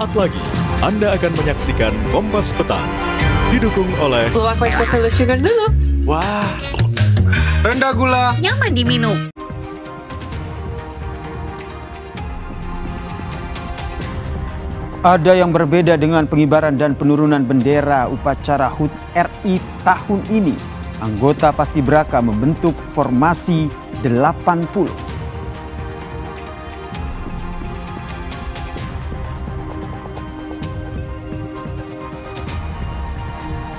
Sesaat lagi, Anda akan menyaksikan Kompas Petang. Didukung oleh Luwak vegetable sugar dulu. Wah, Rendah gula. Nyaman diminum. Ada yang berbeda dengan pengibaran dan penurunan bendera upacara HUT RI tahun ini. Anggota Paskibraka membentuk formasi 80.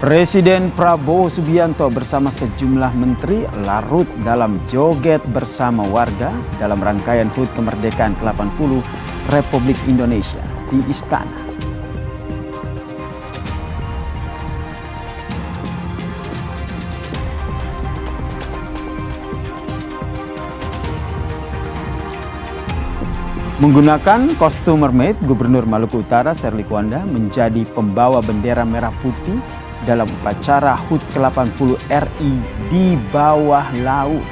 Presiden Prabowo Subianto bersama sejumlah menteri larut dalam joget bersama warga dalam rangkaian HUT kemerdekaan ke-80 Republik Indonesia di Istana. Menggunakan kostum mermaid, Gubernur Maluku Utara Serly Kwanda menjadi pembawa bendera merah putih dalam upacara HUT ke-80 RI di bawah laut.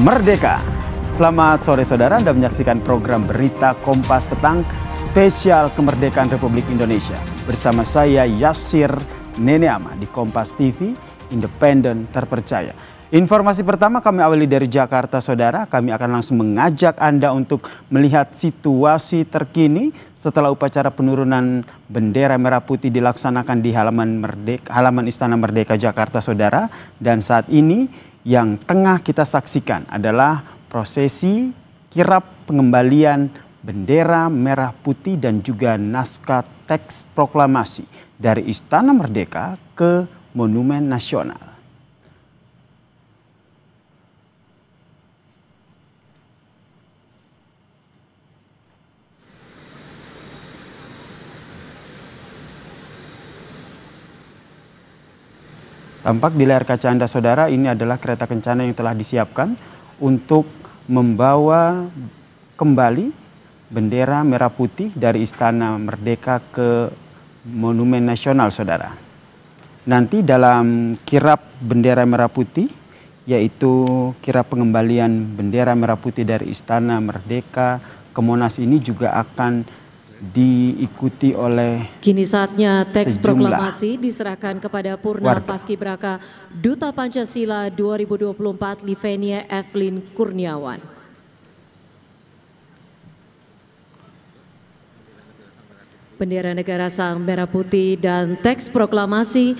Merdeka. Selamat sore saudara, Anda menyaksikan program berita Kompas Petang spesial kemerdekaan Republik Indonesia. Bersama saya Yasir Neneama di Kompas TV, independen terpercaya. Informasi pertama kami awali dari Jakarta saudara. Kami akan langsung mengajak Anda untuk melihat situasi terkini setelah upacara penurunan bendera merah putih dilaksanakan di halaman Istana Merdeka Jakarta saudara. Dan saat ini yang tengah kita saksikan adalah prosesi kirap pengembalian bendera merah putih dan juga naskah teks proklamasi dari Istana Merdeka ke Monumen Nasional. Tampak di layar kaca Anda saudara, ini adalah kereta kencana yang telah disiapkan untuk membawa kembali bendera merah putih dari Istana Merdeka ke Monumen Nasional saudara. Nanti dalam kirap bendera merah putih, yaitu kirap pengembalian bendera merah putih dari Istana Merdeka ke Monas ini juga akan diikuti oleh kini saatnya teks proklamasi diserahkan kepada Purna Paskibraka Duta Pancasila 2024 Livenia Evelyn Kurniawan. Bendera negara sang merah putih dan teks proklamasi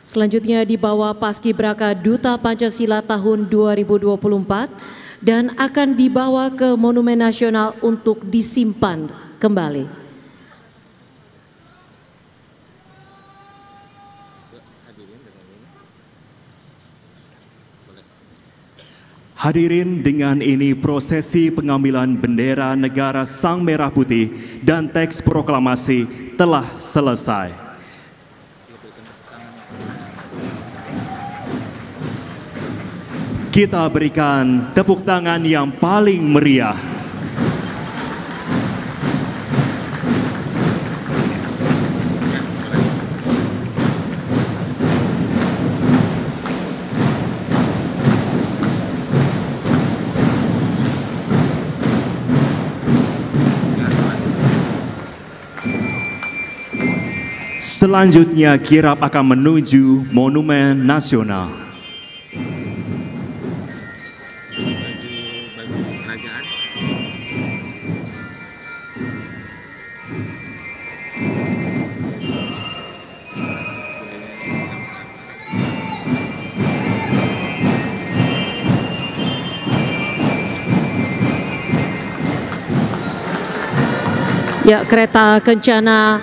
selanjutnya dibawa Paskibraka Duta Pancasila tahun 2024 dan akan dibawa ke Monumen Nasional untuk disimpan kembali. Hadirin, dengan ini prosesi pengambilan bendera negara Sang Merah Putih dan teks proklamasi telah selesai. Kita berikan tepuk tangan yang paling meriah. Selanjutnya kirap akan menuju Monumen Nasional. Ya, kereta kencana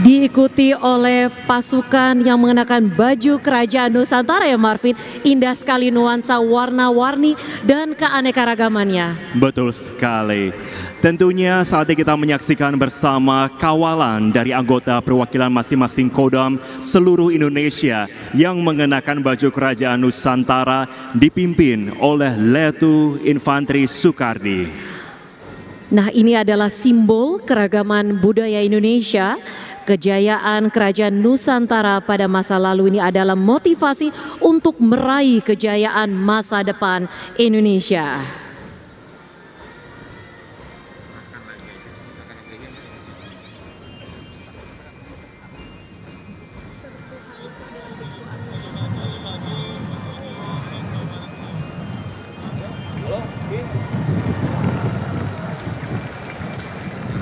diikuti oleh pasukan yang mengenakan baju kerajaan Nusantara ya Marvin. Indah sekali nuansa warna-warni dan keanekaragamannya. Betul sekali. Tentunya saatnya kita menyaksikan bersama kawalan dari anggota perwakilan masing-masing Kodam seluruh Indonesia yang mengenakan baju kerajaan Nusantara dipimpin oleh Letu Infantri Soekardi. Nah, ini adalah simbol keragaman budaya Indonesia. Kejayaan kerajaan Nusantara pada masa lalu ini adalah motivasi untuk meraih kejayaan masa depan Indonesia.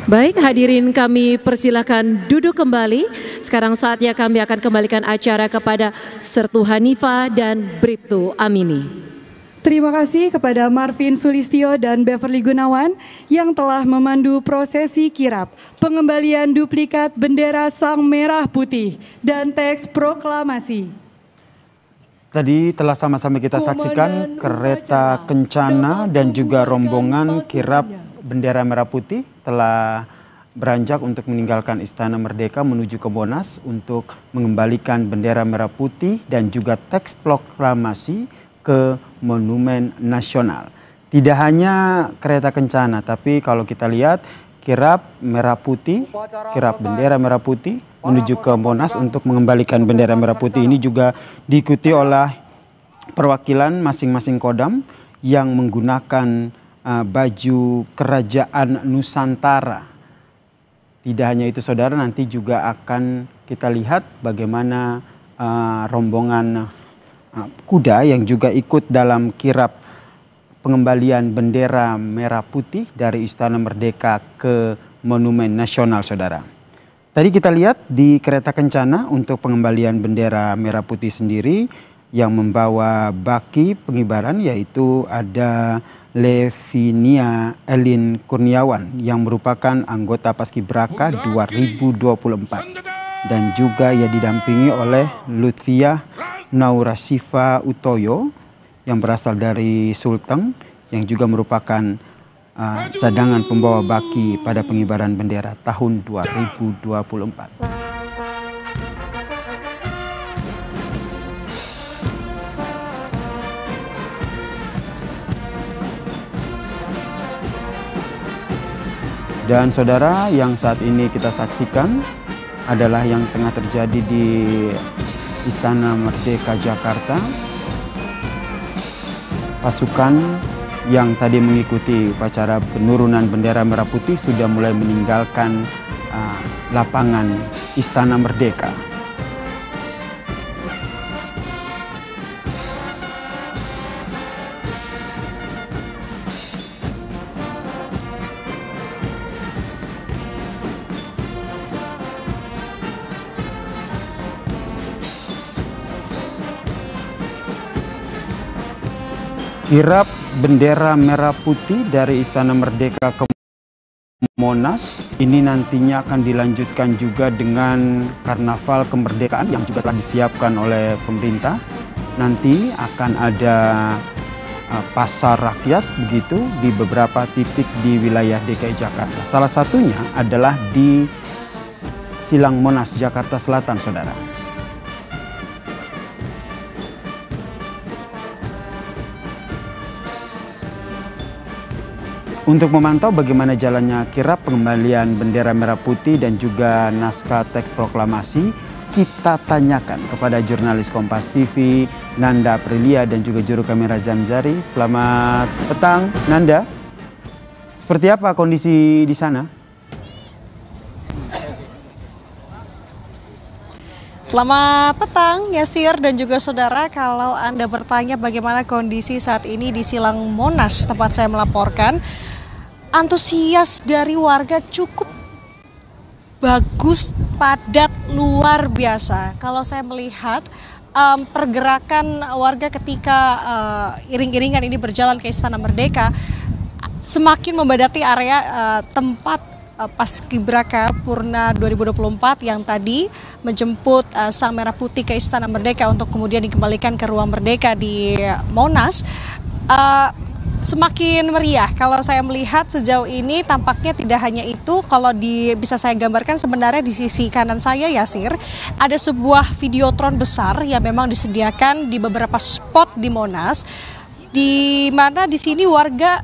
Baik, hadirin kami persilakan duduk kembali. Sekarang saatnya kami akan kembalikan acara kepada Sertu Hanifah dan Bribtu Amini. Terima kasih kepada Marvin Sulistyo dan Beverly Gunawan yang telah memandu prosesi kirap, pengembalian duplikat bendera Sang Merah Putih dan teks proklamasi. Tadi telah sama-sama kita saksikan kereta kencana dan juga rombongan kirap bendera merah putih telah beranjak untuk meninggalkan Istana Merdeka menuju ke Monas untuk mengembalikan bendera merah putih dan juga teks proklamasi ke Monumen Nasional. Tidak hanya kereta kencana, tapi kalau kita lihat kirap merah putih, kirap bendera merah putih menuju ke Monas untuk mengembalikan bendera merah putih ini juga diikuti oleh perwakilan masing-masing Kodam yang menggunakan baju kerajaan Nusantara. Tidak hanya itu saudara, nanti juga akan kita lihat bagaimana rombongan kuda yang juga ikut dalam kirap pengembalian bendera merah putih dari Istana Merdeka ke Monumen Nasional saudara. Tadi kita lihat di kereta kencana untuk pengembalian bendera merah putih sendiri yang membawa baki pengibaran yaitu ada Levinia Elin Kurniawan yang merupakan anggota Paskibraka 2024 dan juga ia didampingi oleh Lutfiah Naurasifa Utoyo yang berasal dari Sulteng yang juga merupakan cadangan pembawa baki pada pengibaran bendera tahun 2024. Dan saudara, yang saat ini kita saksikan adalah yang tengah terjadi di Istana Merdeka Jakarta. Pasukan yang tadi mengikuti upacara penurunan bendera merah putih sudah mulai meninggalkan lapangan Istana Merdeka. Kirap bendera merah putih dari Istana Merdeka ke Monas ini nantinya akan dilanjutkan juga dengan karnaval kemerdekaan yang juga telah disiapkan oleh pemerintah. Nanti akan ada pasar rakyat begitu di beberapa titik di wilayah DKI Jakarta. Salah satunya adalah di Silang Monas, Jakarta Selatan, saudara. Untuk memantau bagaimana jalannya kirap pengembalian bendera merah putih dan juga naskah teks proklamasi, kita tanyakan kepada jurnalis Kompas TV, Nanda Aprilia dan juga juru kamera Zamzari. Selamat petang, Nanda. Seperti apa kondisi di sana? Selamat petang, Yasir dan juga saudara. Kalau Anda bertanya bagaimana kondisi saat ini di Silang Monas, tempat saya melaporkan, antusias dari warga cukup bagus, padat, luar biasa. Kalau saya melihat pergerakan warga ketika iring-iringan ini berjalan ke Istana Merdeka, semakin membadati area tempat Paskibraka Purna 2024 yang tadi menjemput Sang Merah Putih ke Istana Merdeka untuk kemudian dikembalikan ke Ruang Merdeka di Monas, semakin meriah. Kalau saya melihat sejauh ini tampaknya tidak hanya itu, kalau bisa saya gambarkan sebenarnya di sisi kanan saya, Yasir, ada sebuah videotron besar yang memang disediakan di beberapa spot di Monas, di mana di sini warga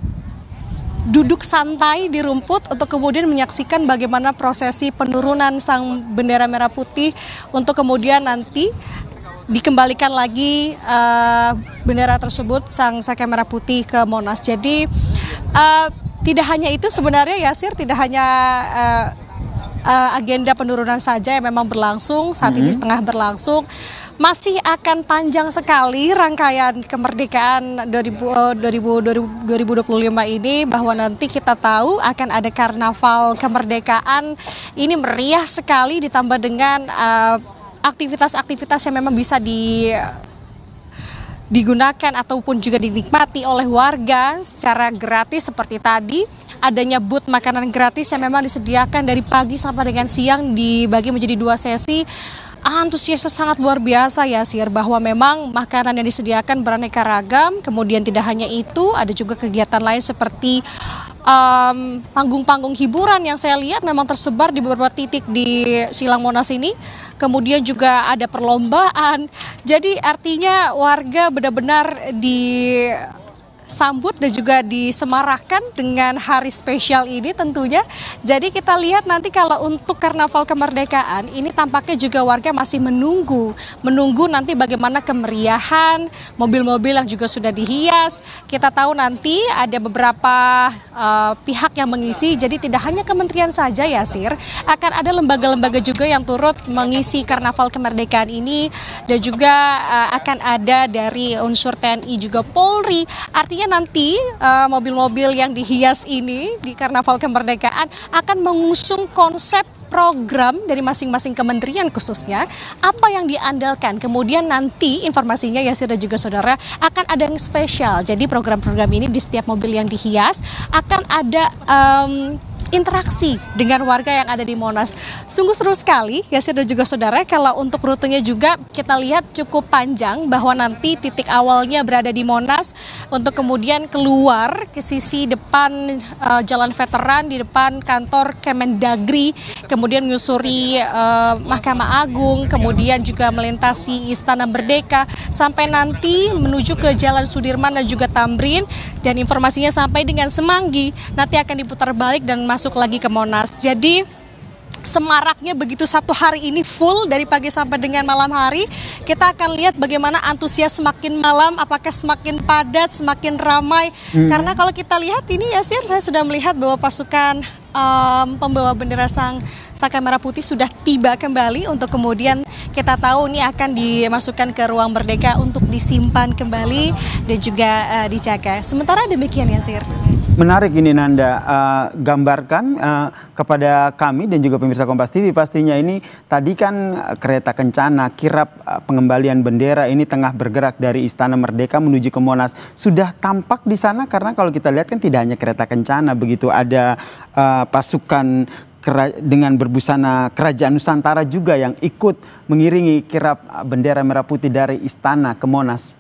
duduk santai di rumput untuk kemudian menyaksikan bagaimana prosesi penurunan Sang Bendera Merah Putih untuk kemudian nanti dikembalikan lagi bendera tersebut Sang Saka Merah Putih ke Monas. Jadi tidak hanya itu sebenarnya, Yasir, tidak hanya agenda penurunan saja yang memang berlangsung saat ini, setengah berlangsung. Masih akan panjang sekali rangkaian kemerdekaan 2025 ini, bahwa nanti kita tahu akan ada karnaval kemerdekaan. Ini meriah sekali, ditambah dengan aktivitas-aktivitas yang memang bisa digunakan ataupun juga dinikmati oleh warga secara gratis. Seperti tadi adanya booth makanan gratis yang memang disediakan dari pagi sampai dengan siang, dibagi menjadi 2 sesi. Antusiasnya sangat luar biasa, Yasir, bahwa memang makanan yang disediakan beraneka ragam. Kemudian tidak hanya itu, ada juga kegiatan lain seperti panggung-panggung hiburan yang saya lihat memang tersebar di beberapa titik di Silang Monas ini. Kemudian juga ada perlombaan. Jadi artinya warga benar-benar disambut dan juga disemarakan dengan hari spesial ini tentunya. Jadi kita lihat nanti kalau untuk karnaval kemerdekaan ini tampaknya juga warga masih menunggu nanti bagaimana kemeriahan, mobil-mobil yang juga sudah dihias. Kita tahu nanti ada beberapa pihak yang mengisi, jadi tidak hanya kementerian saja, Yasir, akan ada lembaga-lembaga juga yang turut mengisi karnaval kemerdekaan ini, dan juga akan ada dari unsur TNI juga Polri. Artinya nanti mobil-mobil yang dihias ini di Karnaval Kemerdekaan akan mengusung konsep program dari masing-masing kementerian, khususnya apa yang diandalkan. Kemudian nanti informasinya, Yasir dan juga saudara, akan ada yang spesial. Jadi program-program ini di setiap mobil yang dihias akan ada interaksi dengan warga yang ada di Monas. Sungguh seru sekali, Yasir dan juga saudara. Kalau untuk rutenya juga kita lihat cukup panjang, bahwa nanti titik awalnya berada di Monas untuk kemudian keluar ke sisi depan Jalan Veteran, di depan kantor Kemendagri, kemudian menyusuri Mahkamah Agung, kemudian juga melintasi Istana Merdeka, sampai nanti menuju ke Jalan Sudirman dan juga Tamrin, dan informasinya sampai dengan Semanggi, nanti akan diputar balik dan masuk lagi ke Monas. Jadi semaraknya begitu satu hari ini full dari pagi sampai dengan malam hari. Kita akan lihat bagaimana antusias semakin malam, apakah semakin padat, semakin ramai. Karena kalau kita lihat ini, Yasir, saya sudah melihat bahwa pasukan pembawa bendera Sang Saka Merah Putih sudah tiba kembali untuk kemudian kita tahu ini akan dimasukkan ke Ruang Merdeka untuk disimpan kembali dan juga dijaga. Sementara demikian, Yasir. Menarik ini, Nanda, gambarkan kepada kami dan juga pemirsa Kompas TV. Pastinya ini tadi kan kereta kencana kirap pengembalian bendera ini tengah bergerak dari Istana Merdeka menuju ke Monas. Sudah tampak di sana, karena kalau kita lihat kan tidak hanya kereta kencana, begitu ada pasukan dengan berbusana Kerajaan Nusantara juga yang ikut mengiringi kirap bendera merah putih dari Istana ke Monas.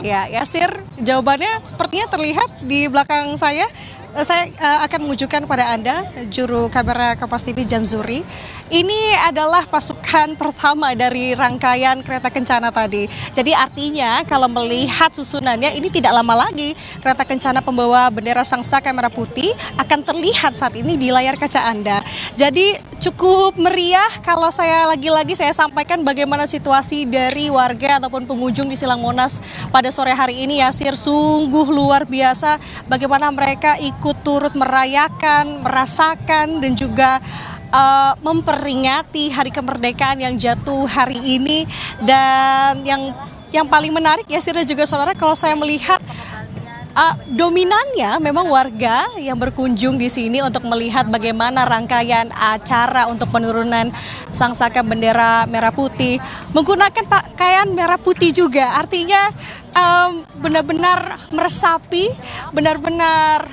Ya, Yasir, jawabannya sepertinya terlihat di belakang saya. Saya akan menunjukkan pada Anda, juru kamera Kompas TV Jamzuri. Ini adalah pasukan pertama dari rangkaian kereta kencana tadi. Jadi artinya kalau melihat susunannya, ini tidak lama lagi kereta kencana pembawa bendera Sang Saka Merah Putih akan terlihat saat ini di layar kaca Anda. Jadi cukup meriah. Kalau saya lagi-lagi saya sampaikan bagaimana situasi dari warga ataupun pengunjung di Silang Monas pada sore hari ini, Yasir, sungguh luar biasa bagaimana mereka ikut turut merayakan, merasakan, dan juga memperingati hari kemerdekaan yang jatuh hari ini. Dan yang paling menarik, Yasir dan juga saudara, kalau saya melihat dominannya memang warga yang berkunjung di sini untuk melihat bagaimana rangkaian acara untuk penurunan Sang Saka Bendera Merah Putih menggunakan pakaian merah putih juga. Artinya benar-benar meresapi, benar-benar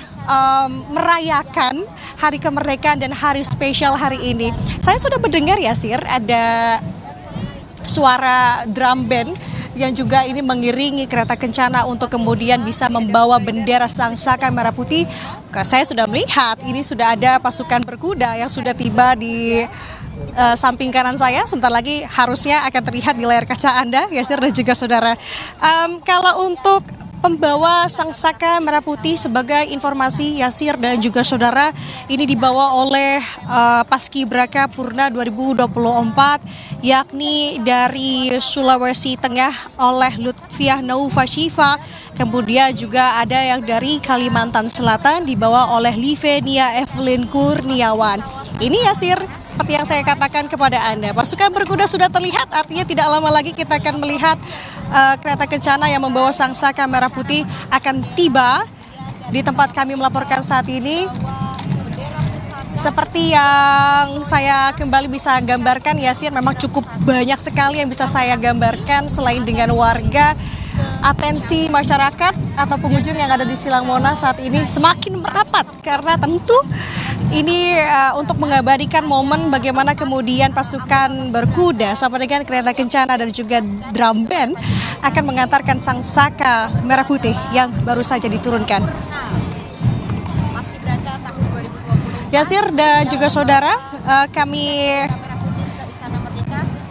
merayakan hari kemerdekaan dan hari spesial hari ini. Saya sudah mendengar ya Sir, ada suara drum band yang juga ini mengiringi kereta kencana untuk kemudian bisa membawa bendera Sang Saka Merah Putih. Saya sudah melihat ini sudah ada pasukan berkuda yang sudah tiba di samping kanan saya. Sebentar lagi harusnya akan terlihat di layar kaca Anda, Yasir dan juga saudara. Kalau untuk pembawa Sang Saka Merah Putih, sebagai informasi Yasir dan juga saudara, ini dibawa oleh Paskibraka Purna 2024, yakni dari Sulawesi Tengah oleh Lutfiah Naufa Syifa, kemudian juga ada yang dari Kalimantan Selatan dibawa oleh Livenia Evelyn Kurniawan. Ini Yasir, seperti yang saya katakan kepada Anda, pasukan berkuda sudah terlihat, artinya tidak lama lagi kita akan melihat kereta kencana yang membawa Sang Saka Merah Putih akan tiba di tempat kami melaporkan saat ini. Seperti yang saya kembali bisa gambarkan, Yasir, memang cukup banyak sekali yang bisa saya gambarkan selain dengan warga. Atensi masyarakat atau pengunjung yang ada di Silang Monas saat ini semakin merapat karena tentu ini untuk mengabadikan momen bagaimana kemudian pasukan berkuda sama dengan kereta kencana dan juga drum band akan mengantarkan Sang Saka Merah Putih yang baru saja diturunkan. Yasir dan juga saudara, kami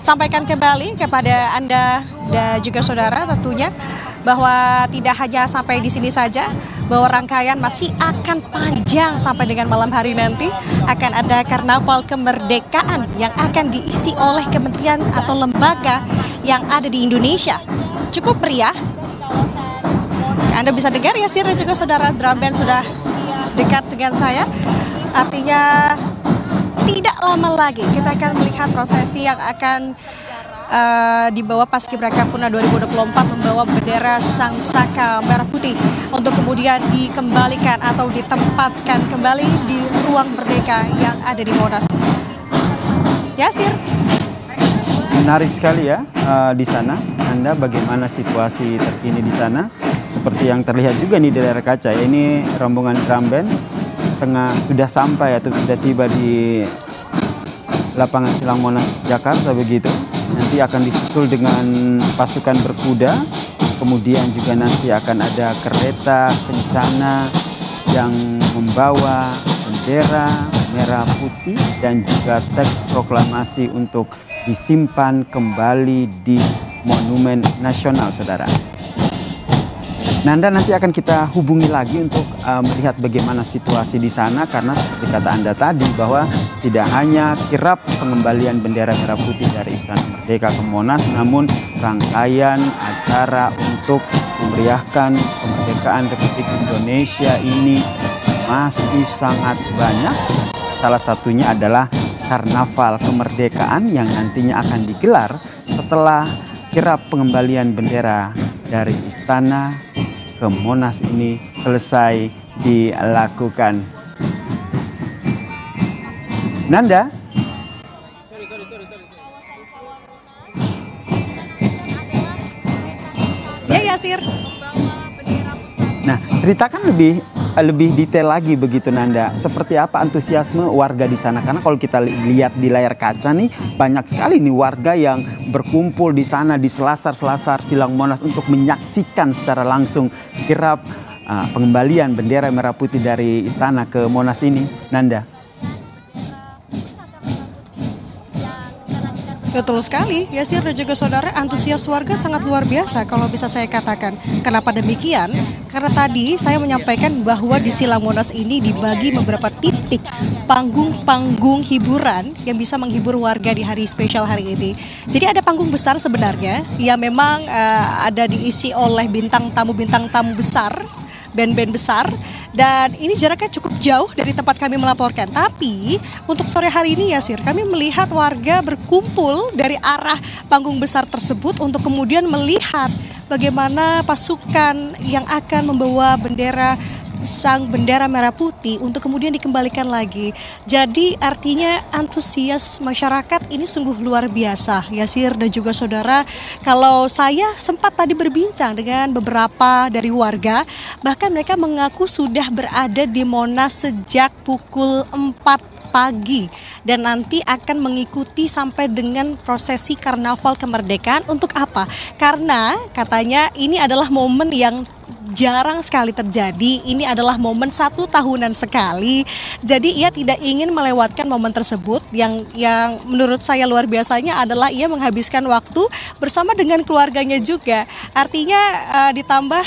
sampaikan kembali kepada Anda dan juga saudara tentunya bahwa tidak hanya sampai di sini saja, bahwa rangkaian masih akan panjang sampai dengan malam hari nanti. Akan ada karnaval kemerdekaan yang akan diisi oleh kementerian atau lembaga yang ada di Indonesia. Cukup meriah. Anda bisa dengar ya Sir dan juga saudara, drum band sudah dekat dengan saya. Artinya tidak lama lagi kita akan melihat prosesi yang akan dibawa Paskibraka Purna 2024 membawa bendera Sang Saka Merah Putih untuk kemudian dikembalikan atau ditempatkan kembali di ruang merdeka yang ada di Monas. Yasir. Menarik sekali ya di sana. Anda bagaimana situasi terkini di sana? Seperti yang terlihat juga nih di layar kaca. Ini rombongan drum band sudah sampai atau sudah tiba di lapangan Silang Monas Jakarta begitu. Nanti akan disusul dengan pasukan berkuda, kemudian juga nanti akan ada kereta kencana yang membawa bendera merah putih dan juga teks proklamasi untuk disimpan kembali di Monumen Nasional, saudara. Nanda, nanti akan kita hubungi lagi untuk melihat bagaimana situasi di sana, karena seperti kata Anda tadi bahwa tidak hanya kirap pengembalian bendera merah putih dari Istana Merdeka ke Monas, namun rangkaian acara untuk memeriahkan kemerdekaan Republik Indonesia ini masih sangat banyak. Salah satunya adalah karnaval kemerdekaan yang nantinya akan digelar setelah kirap pengembalian bendera dari Istana ke Monas ini selesai dilakukan. Nanda? Ya Yasir. Nah, ceritakan lebih detail lagi begitu Nanda. Seperti apa antusiasme warga di sana? Karena kalau kita lihat di layar kaca nih, banyak sekali nih warga yang berkumpul di sana di selasar-selasar Silang Monas untuk menyaksikan secara langsung kirap pengembalian bendera merah putih dari istana ke Monas ini, Nanda. Betul sekali, Yasir dan juga saudara, antusias warga sangat luar biasa kalau bisa saya katakan. Kenapa demikian? Karena tadi saya menyampaikan bahwa di Silang Monas ini dibagi beberapa titik panggung-panggung hiburan yang bisa menghibur warga di hari spesial hari ini. Jadi ada panggung besar sebenarnya yang memang ada diisi oleh bintang tamu besar, band-band besar, dan ini jaraknya cukup jauh dari tempat kami melaporkan. Tapi untuk sore hari ini Yasir, kami melihat warga berkumpul dari arah panggung besar tersebut untuk kemudian melihat bagaimana pasukan yang akan membawa bendera sang bendera merah putih untuk kemudian dikembalikan lagi. Jadi artinya antusias masyarakat ini sungguh luar biasa, Yasir dan juga saudara. Kalau saya sempat tadi berbincang dengan beberapa dari warga, bahkan mereka mengaku sudah berada di Monas sejak pukul 4 pagi dan nanti akan mengikuti sampai dengan prosesi Karnaval Kemerdekaan. Untuk apa? Karena katanya ini adalah momen yang jarang sekali terjadi. Ini adalah momen 1 tahunan sekali. Jadi ia tidak ingin melewatkan momen tersebut. Yang menurut saya luar biasanya adalah ia menghabiskan waktu bersama dengan keluarganya juga. Artinya ditambah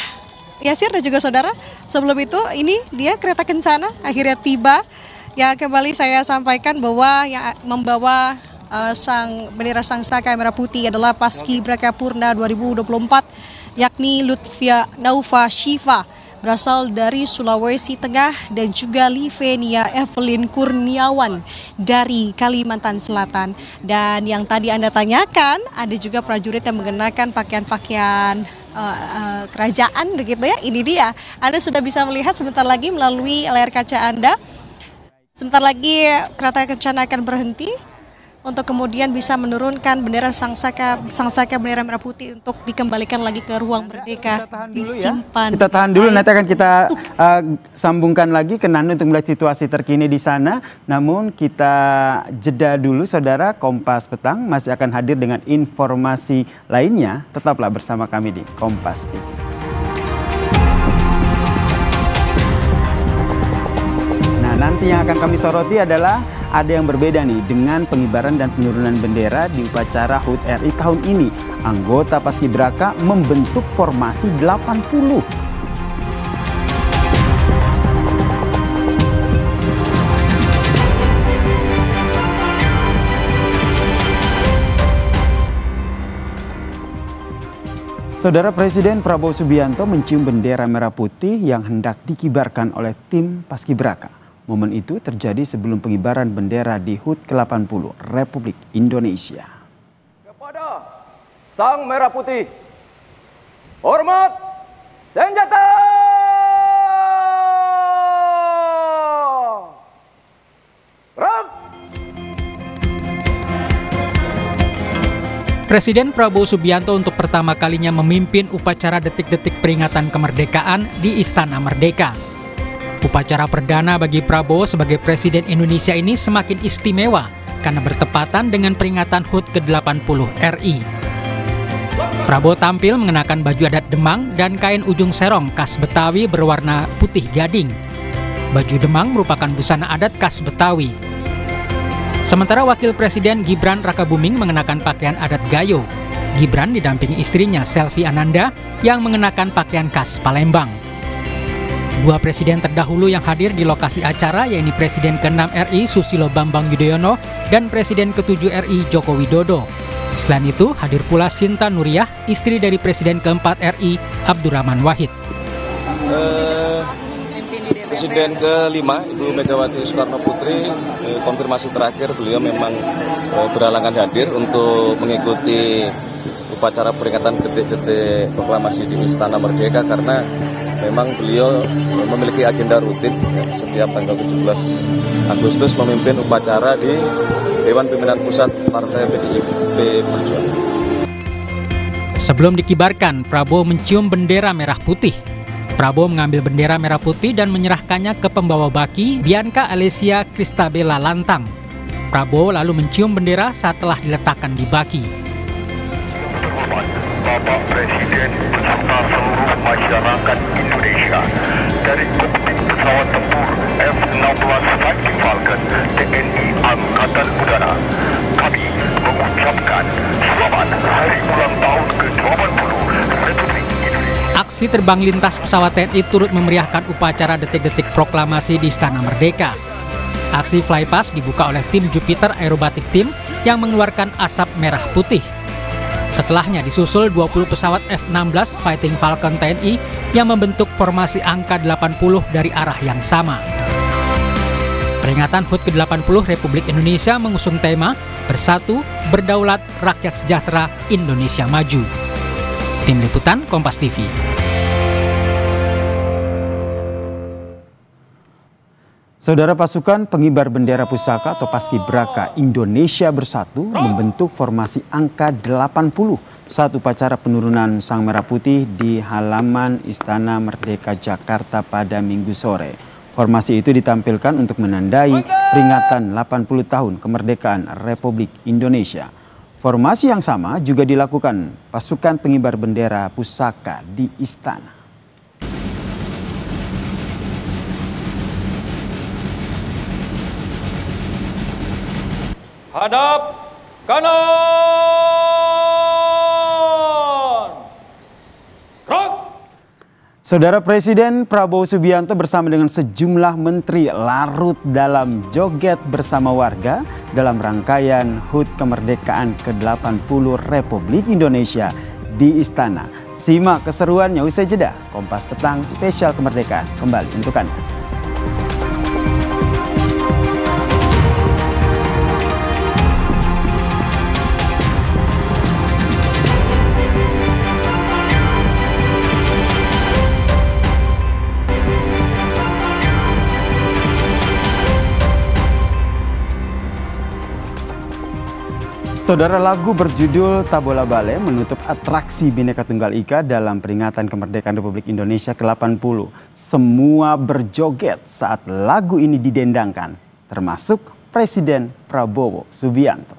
Yasir dan juga saudara, sebelum itu ini dia kereta kencana akhirnya tiba. Ya, kembali saya sampaikan bahwa yang membawa bendera Sang Saka Merah Putih adalah Paskibraka Purna 2024, yakni Lutfia Naufa Shiva berasal dari Sulawesi Tengah dan juga Livenia Evelyn Kurniawan dari Kalimantan Selatan. Dan yang tadi Anda tanyakan, ada juga prajurit yang mengenakan pakaian-pakaian kerajaan begitu ya. Ini dia, Anda sudah bisa melihat sebentar lagi melalui layar kaca Anda. Sebentar lagi kereta kencana akan berhenti untuk kemudian bisa menurunkan bendera Sang Saka bendera merah putih untuk dikembalikan lagi ke ruang merdeka, disimpan. Kita tahan dulu, nanti akan kita sambungkan lagi ke Nanu untuk melihat situasi terkini di sana. Namun kita jeda dulu saudara, Kompas Petang masih akan hadir dengan informasi lainnya. Tetaplah bersama kami di Kompas TV. Nanti yang akan kami soroti adalah ada yang berbeda nih dengan pengibaran dan penurunan bendera di upacara HUT RI tahun ini. Anggota Paskibraka membentuk formasi 80. Saudara Presiden Prabowo Subianto mencium bendera merah putih yang hendak dikibarkan oleh tim Paskibraka. Momen itu terjadi sebelum pengibaran bendera di HUT ke-80 Republik Indonesia. Kepada Sang Merah Putih, hormat senjata! Gerak! Presiden Prabowo Subianto untuk pertama kalinya memimpin upacara detik-detik peringatan kemerdekaan di Istana Merdeka. Upacara perdana bagi Prabowo sebagai Presiden Indonesia ini semakin istimewa karena bertepatan dengan peringatan HUT ke-80 RI. Prabowo tampil mengenakan baju adat Demang dan kain ujung serong khas Betawi berwarna putih gading. Baju Demang merupakan busana adat khas Betawi. Sementara Wakil Presiden Gibran Rakabuming mengenakan pakaian adat Gayo. Gibran didampingi istrinya Selvi Ananda yang mengenakan pakaian khas Palembang. Dua presiden terdahulu yang hadir di lokasi acara yaitu Presiden ke-6 RI Susilo Bambang Yudhoyono dan Presiden ke-7 RI Joko Widodo. Selain itu hadir pula Sinta Nuriyah, istri dari Presiden ke-4 RI Abdurrahman Wahid. Presiden ke-5 Ibu Megawati Soekarno Putri, konfirmasi terakhir beliau memang berhalangan hadir untuk mengikuti upacara peringatan detik-detik proklamasi di Istana Merdeka karena memang beliau memiliki agenda rutin setiap tanggal 17 Agustus memimpin upacara di Dewan Pimpinan Pusat Partai PDIP Perjuangan. Sebelum dikibarkan, Prabowo mencium bendera merah putih. Prabowo mengambil bendera merah putih dan menyerahkannya ke pembawa baki Bianca Alessia Cristabella Lantang. Prabowo lalu mencium bendera saat telah diletakkan di baki. Bapak Presiden beserta seluruh masyarakat Indonesia dari kokpit pesawat tempur F-16 Fighting Falcon TNI Angkatan Udara, kami mengucapkan selamat hari ulang tahun ke-80 Republik Indonesia. Aksi terbang lintas pesawat TNI turut memeriahkan upacara detik-detik proklamasi di Istana Merdeka. Aksi flypast dibuka oleh tim Jupiter Aerobatic Team yang mengeluarkan asap merah putih. Setelahnya disusul 20 pesawat F-16 Fighting Falcon TNI yang membentuk formasi angka 80 dari arah yang sama. Peringatan HUT ke-80 Republik Indonesia mengusung tema Bersatu, Berdaulat, Rakyat Sejahtera, Indonesia Maju. Tim Liputan Kompas TV. Saudara, pasukan pengibar bendera pusaka atau Paskibraka Indonesia Bersatu membentuk formasi angka 80 saat upacara penurunan Sang Merah Putih di halaman Istana Merdeka Jakarta pada Minggu sore. Formasi itu ditampilkan untuk menandai peringatan 80 tahun kemerdekaan Republik Indonesia. Formasi yang sama juga dilakukan pasukan pengibar bendera pusaka di Istana. Hadap kanan. Gerak. Saudara, Presiden Prabowo Subianto bersama dengan sejumlah menteri larut dalam joget bersama warga dalam rangkaian HUT Kemerdekaan ke-80 Republik Indonesia di Istana. Simak keseruannya usai jeda. Kompas Petang spesial kemerdekaan kembali untuk Anda. Saudara, lagu berjudul Tabola Bale menutup atraksi Bhinneka Tunggal Ika dalam peringatan kemerdekaan Republik Indonesia ke-80. Semua berjoget saat lagu ini didendangkan, termasuk Presiden Prabowo Subianto.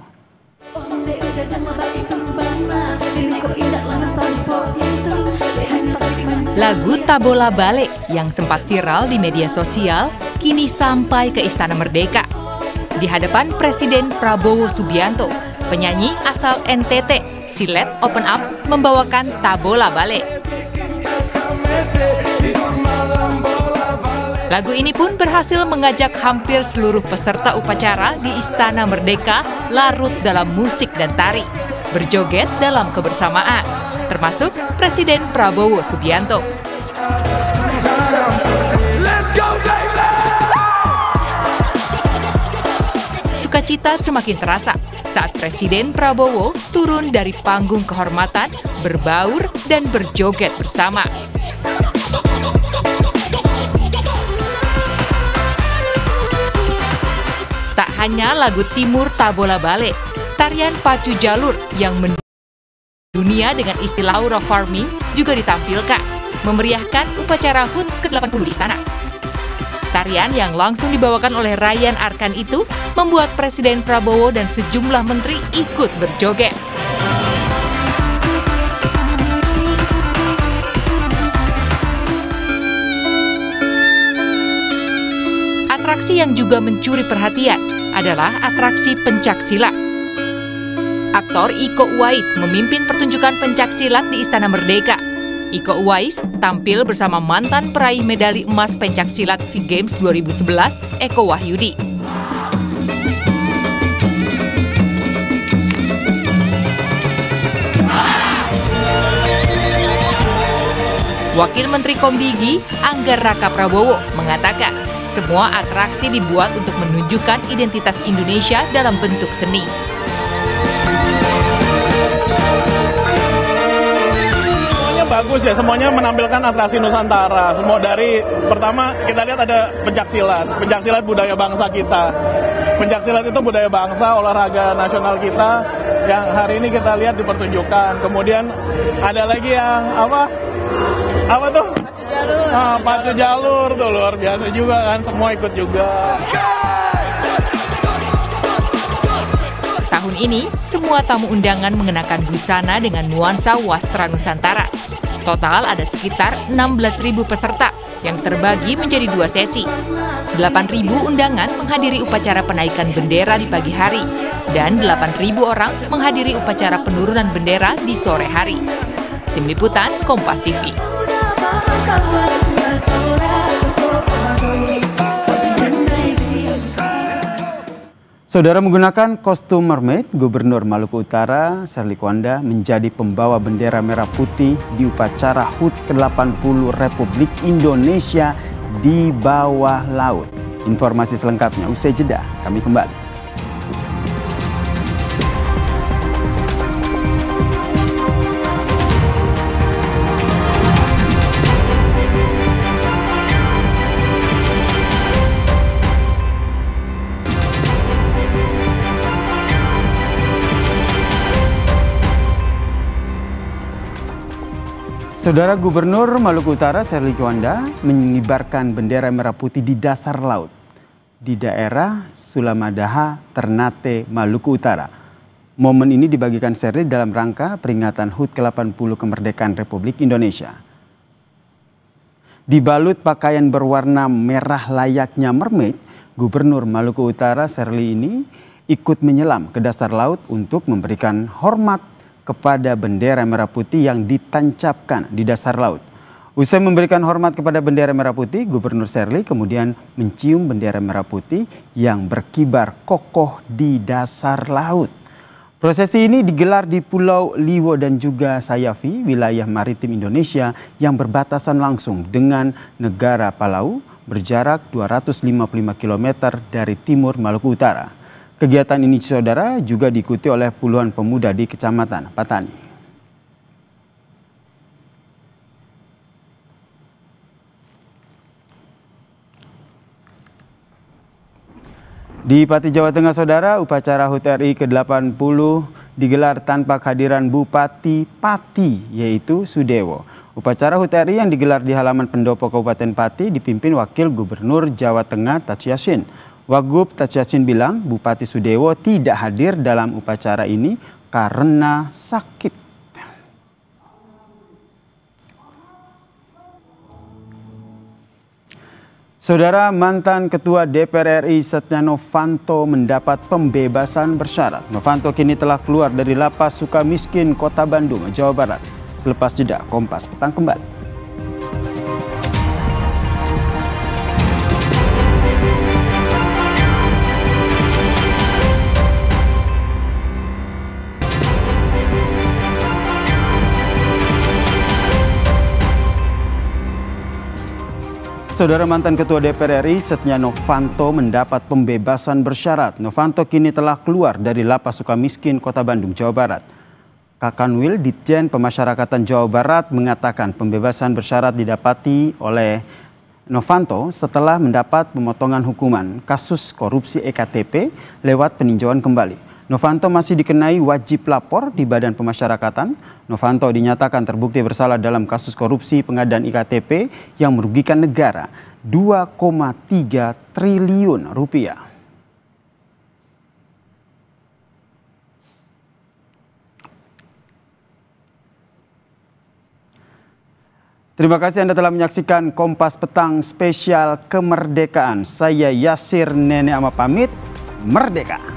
Lagu Tabola Bale yang sempat viral di media sosial kini sampai ke Istana Merdeka. Di hadapan Presiden Prabowo Subianto, penyanyi asal NTT, Silet Open Up, membawakan Tabola Bale. Lagu ini pun berhasil mengajak hampir seluruh peserta upacara di Istana Merdeka larut dalam musik dan tari, berjoget dalam kebersamaan, termasuk Presiden Prabowo Subianto. Sukacita semakin terasa saat Presiden Prabowo turun dari panggung kehormatan, berbaur dan berjoget bersama. Tak hanya lagu Timur Tabola Bale, tarian pacu jalur yang mendunia dengan istilah aura farming juga ditampilkan, memeriahkan upacara HUT ke-80 di Istana. Tarian yang langsung dibawakan oleh Ryan Arkan itu membuat Presiden Prabowo dan sejumlah menteri ikut berjoget. Atraksi yang juga mencuri perhatian adalah atraksi pencaksilat. Aktor Iko Uwais memimpin pertunjukan pencaksilat di Istana Merdeka. Iko Uwais tampil bersama mantan peraih medali emas pencaksilat SEA Games 2011, Eko Wahyudi. Wakil Menteri Kombigi, Anggar Raka Prabowo, mengatakan semua atraksi dibuat untuk menunjukkan identitas Indonesia dalam bentuk seni. Bagus ya, semuanya menampilkan atraksi Nusantara. Semua dari pertama kita lihat ada pencaksilat budaya bangsa kita. Pencaksilat itu budaya bangsa, olahraga nasional kita yang hari ini kita lihat dipertunjukkan. Kemudian ada lagi yang apa tuh? Pacu jalur. Pacu jalur tuh luar biasa juga kan, semua ikut juga. Tahun ini, semua tamu undangan mengenakan busana dengan nuansa wastra Nusantara. Total ada sekitar 16.000 peserta yang terbagi menjadi 2 sesi. 8.000 undangan menghadiri upacara penaikan bendera di pagi hari, dan 8.000 orang menghadiri upacara penurunan bendera di sore hari. Tim Liputan Kompas TV. Saudara, menggunakan kostum mermaid, Gubernur Maluku Utara, Serly Kwanda, menjadi pembawa bendera merah putih di upacara HUT ke-80 Republik Indonesia di bawah laut. Informasi selengkapnya usai jeda, kami kembali. Saudara Gubernur Maluku Utara Serly Juanda mengibarkan bendera merah putih di dasar laut di daerah Sulamadaha, Ternate, Maluku Utara. Momen ini dibagikan Serly dalam rangka peringatan HUT ke-80 kemerdekaan Republik Indonesia. Dibalut pakaian berwarna merah layaknya mermaid, Gubernur Maluku Utara Serly ini ikut menyelam ke dasar laut untuk memberikan hormat kepada bendera merah putih yang ditancapkan di dasar laut. Usai memberikan hormat kepada bendera merah putih, Gubernur Serly kemudian mencium bendera merah putih yang berkibar kokoh di dasar laut. Prosesi ini digelar di Pulau Liwo dan juga Sayafi, wilayah maritim Indonesia yang berbatasan langsung dengan negara Palau, berjarak 255 km dari timur Maluku Utara. Kegiatan ini, saudara, juga diikuti oleh puluhan pemuda di Kecamatan Patani. Di Pati, Jawa Tengah, saudara, upacara HUT RI ke-80 digelar tanpa kehadiran Bupati Pati, yaitu Sudewo. Upacara HUT RI yang digelar di halaman pendopo Kabupaten Pati dipimpin Wakil Gubernur Jawa Tengah Taci Yassin. Wagub Taci Yassin bilang Bupati Sudewo tidak hadir dalam upacara ini karena sakit. Saudara, mantan Ketua DPR RI Setia Novanto mendapat pembebasan bersyarat. Novanto kini telah keluar dari Lapas Sukamiskin, Kota Bandung, Jawa Barat. Selepas jeda, Kompas Petang kembali. Saudara, mantan Ketua DPR RI Setia Novanto mendapat pembebasan bersyarat. Novanto kini telah keluar dari Lapas Sukamiskin, Kota Bandung, Jawa Barat. Kakanwil Ditjen Pemasyarakatan Jawa Barat mengatakan pembebasan bersyarat didapati oleh Novanto setelah mendapat pemotongan hukuman kasus korupsi EKTP lewat peninjauan kembali. Novanto masih dikenai wajib lapor di Badan Pemasyarakatan. Novanto dinyatakan terbukti bersalah dalam kasus korupsi pengadaan IKTP yang merugikan negara 2,3 triliun rupiah. Terima kasih Anda telah menyaksikan Kompas Petang spesial kemerdekaan. Saya Yasir Nenek Ama pamit, merdeka!